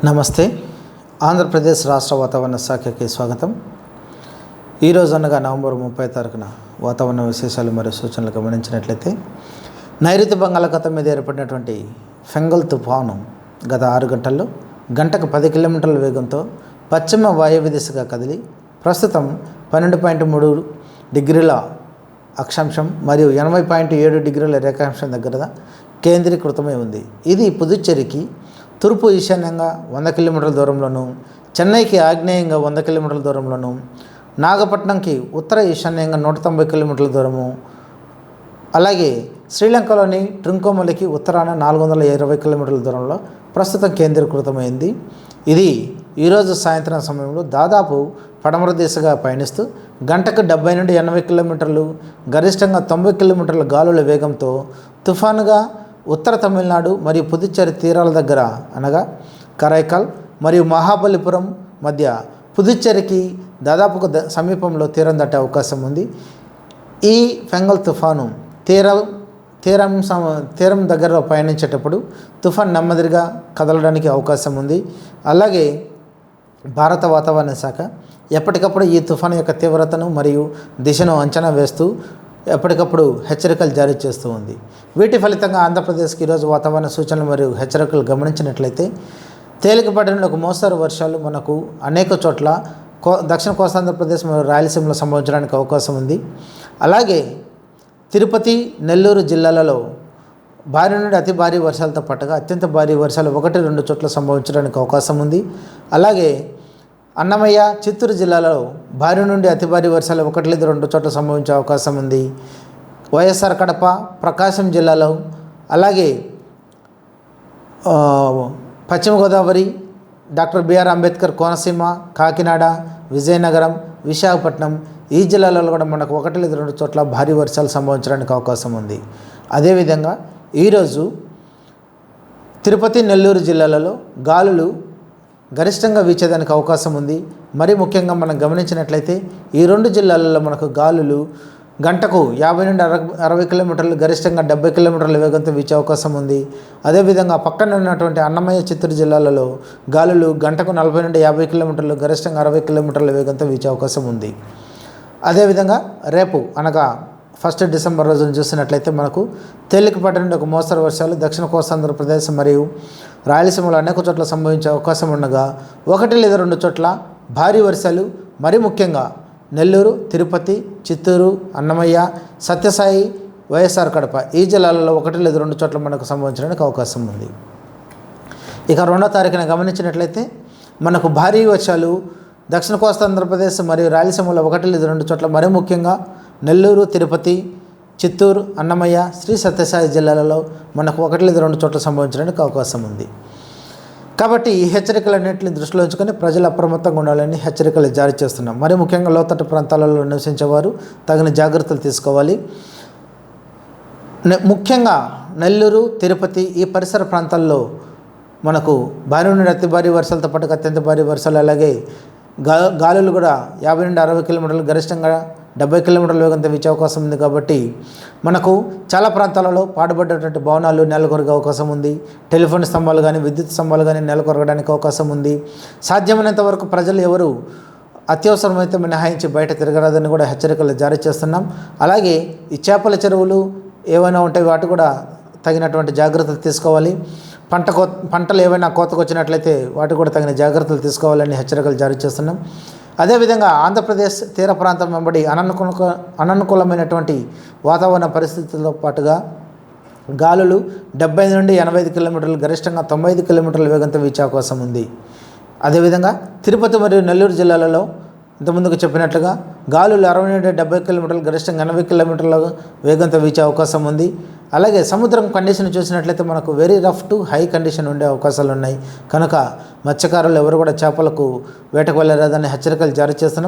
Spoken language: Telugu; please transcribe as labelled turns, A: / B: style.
A: నమస్తే. ఆంధ్రప్రదేశ్ రాష్ట్ర వాతావరణ శాఖకి స్వాగతం. ఈరోజు అనగా నవంబర్ 30 తారీఖున వాతావరణ విశేషాలు మరియు సూచనలు గమనించినట్లయితే, నైరుతి బంగాళాఖాతం మీద ఏర్పడినటువంటి ఫెంగల్ తుఫాను గత 6 గంటల్లో గంటకు 10 కిలోమీటర్ల వేగంతో పశ్చిమ వాయవ్య దిశగా కదిలి ప్రస్తుతం 12.3 డిగ్రీల అక్షాంశం మరియు 80.7 డిగ్రీల రేఖాంశం దగ్గర కేంద్రీకృతమై ఉంది. ఇది పుదుచ్చేరికి తూర్పు ఈశాన్యంగా 100 కిలోమీటర్ల దూరంలోను, చెన్నైకి ఆగ్నేయంగా 100 కిలోమీటర్ల దూరంలోను, నాగపట్నంకి ఉత్తర ఈశాన్యంగా 190 కిలోమీటర్ల దూరము, అలాగే శ్రీలంకలోని ట్రింకోమలికి ఉత్తరాన 420 కిలోమీటర్ల దూరంలో ప్రస్తుతం కేంద్రీకృతమైంది. ఇది ఈరోజు సాయంత్రం సమయంలో దాదాపు పడమర దిశగా పయనిస్తూ గంటకు 70 నుండి 80 కిలోమీటర్లు, గరిష్టంగా 90 కిలోమీటర్ల గాలుల వేగంతో తుఫానుగా ఉత్తర తమిళనాడు మరియు పుదుచ్చేరి తీరాల దగ్గర అనగా కరైకల్ మరియు మహాబలిపురం మధ్య పుదుచ్చేరికి దాదాపుగా సమీపంలో తీరం దాటే అవకాశం ఉంది. ఈ ఫెంగల్ తుఫాను తీరం దగ్గర పయనించేటప్పుడు తుఫాన్ నెమ్మదిగా కదలడానికి అవకాశం ఉంది. అలాగే భారత వాతావరణ శాఖ ఎప్పటికప్పుడు ఈ తుఫాను యొక్క తీవ్రతను మరియు దిశను అంచనా వేస్తూ ఎప్పటికప్పుడు హెచ్చరికలు జారీ చేస్తూ ఉంది. వీటి ఫలితంగా ఆంధ్రప్రదేశ్కి ఈరోజు వాతావరణ సూచనలు మరియు హెచ్చరికలు గమనించినట్లయితే, తేలికపాటి నుండి ఒక మోస్తరు వర్షాలు మనకు అనేక చోట్ల దక్షిణ కోస్తాంధ్రప్రదేశ్ మరియు రాయలసీమలో సంభవించడానికి అవకాశం ఉంది. అలాగే తిరుపతి, నెల్లూరు జిల్లాలలో భారీ నుండి అతి భారీ వర్షాలతో పాటుగా అత్యంత భారీ వర్షాలు 1-2 చోట్ల సంభవించడానికి అవకాశం ఉంది. అలాగే అన్నమయ్య, చిత్తూరు జిల్లాలో భారీ నుండి అతి భారీ వర్షాలు 1-2 చోట్ల సంభవించే అవకాశం ఉంది. వైఎస్ఆర్ కడప, ప్రకాశం జిల్లాలో, అలాగే పశ్చిమ గోదావరి, డాక్టర్ బిఆర్ అంబేద్కర్ కోనసీమ, కాకినాడ, విజయనగరం, విశాఖపట్నం ఈ జిల్లాలలో కూడా మనకు 1-2 చోట్ల భారీ వర్షాలు సంభవించడానికి అవకాశం ఉంది. అదేవిధంగా ఈరోజు తిరుపతి, నెల్లూరు జిల్లాలలో గాలులు గరిష్టంగా వీచేదానికి అవకాశం ఉంది. మరి ముఖ్యంగా మనం గమనించినట్లయితే ఈ 2 జిల్లాలలో మనకు గాలులు గంటకు 50 నుండి 60 కిలోమీటర్లు, గరిష్టంగా 70 కిలోమీటర్ల వేగంతో వీచే అవకాశం ఉంది. అదేవిధంగా పక్కన ఉన్నటువంటి అన్నమయ్య, చిత్తూరు జిల్లాలలో గాలులు గంటకు 40 నుండి 50 కిలోమీటర్లు, గరిష్టంగా 60 కిలోమీటర్ల వేగంతో వీచే అవకాశం ఉంది. అదేవిధంగా రేపు అనగా 1 డిసెంబర్ రోజున చూసినట్లయితే మనకు తేలికపాటి నుండి ఒక మోస్తరు వర్షాలు దక్షిణ కోస్తాంధ్రప్రదేశ్ మరియు రాయలసీమలో అనేక చోట్ల సంభవించే అవకాశం ఉండగా 1-2 చోట్ల భారీ వర్షాలు, మరి ముఖ్యంగా నెల్లూరు, తిరుపతి, చిత్తూరు, అన్నమయ్య, సత్యసాయి, వైఎస్ఆర్ కడప ఈ జిల్లాలలో 1-2 చోట్ల మనకు సంభవించడానికి అవకాశం ఉంది. ఇక 2వ తారీఖున గమనించినట్లయితే మనకు భారీ వర్షాలు దక్షిణ కోస్తాంధ్రప్రదేశ్ మరియు రాయలసీమలో 1-2 చోట్ల, మరి ముఖ్యంగా నెల్లూరు, తిరుపతి, చిత్తూరు, అన్నమయ్య, శ్రీ సత్యసాయి జిల్లాలలో మనకు 1-2 చోట్ల సంభవించడానికి అవకాశం ఉంది. కాబట్టి ఈ హెచ్చరికలన్నింటిని దృష్టిలో ఉంచుకొని ప్రజలు అప్రమత్తంగా ఉండాలని హెచ్చరికలు జారీ చేస్తున్నాం. మరి ముఖ్యంగా లోతట్టు ప్రాంతాలలో నివసించేవారు తగిన జాగ్రత్తలు తీసుకోవాలి. ముఖ్యంగా నెల్లూరు, తిరుపతి ఈ పరిసర ప్రాంతాల్లో మనకు భారీ నుండి అతి భారీ వర్షాలతో పాటు అత్యంత భారీ వర్షాలు, అలాగే గాలులు కూడా 50 నుండి 60 కిలోమీటర్లు, గరిష్టంగా 70 కిలోమీటర్ల వేగంతో వీచే అవకాశం ఉంది. కాబట్టి మనకు చాలా ప్రాంతాలలో పాడుబడ్డటువంటి భవనాలు నెలకొరిగే అవకాశం ఉంది. టెలిఫోన్ స్తంభాలు కానీ, విద్యుత్ స్తంభాలు కానీ నెలకొరగడానికి అవకాశం ఉంది. సాధ్యమైనంత వరకు ప్రజలు ఎవరు అత్యవసరమైతే మినహాయించి బయట తిరగరాదని కూడా హెచ్చరికలు జారీ చేస్తున్నాం. అలాగే ఈ చేపల చెరువులు ఏవైనా ఉంటే వాటి కూడా తగినటువంటి జాగ్రత్తలు తీసుకోవాలి. పంటలు ఏవైనా కోతకు వచ్చినట్లయితే వాటి కూడా తగిన జాగ్రత్తలు తీసుకోవాలని హెచ్చరికలు జారీ చేస్తున్నాం. అదేవిధంగా ఆంధ్రప్రదేశ్ తీర ప్రాంతం వెంబడి అననుకూలమైనటువంటి వాతావరణ పరిస్థితులతో పాటుగా గాలులు 70 నుండి 85 కిలోమీటర్లు, గరిష్టంగా 95 కిలోమీటర్ల వేగంతో వీచే అవకాశం ఉంది. అదేవిధంగా తిరుపతి మరియు నెల్లూరు జిల్లాలలో ఇంతకుముందుకు చెప్పినట్లుగా గాలులు 60 నుండి 70 కిలోమీటర్లు, గరిష్టంగా 80 కిలోమీటర్ల వేగంతో వీచే అవకాశం ఉంది. అలాగే సముద్రం కండిషన్ చూసినట్లయితే మనకు very rough to high condition ఉండే అవకాశాలు ఉన్నాయి. కనుక మత్స్యకారులు ఎవరు కూడా చేపలకు వేటకు వెళ్ళరాదని హెచ్చరికలు జారీ చేస్తున్నాం.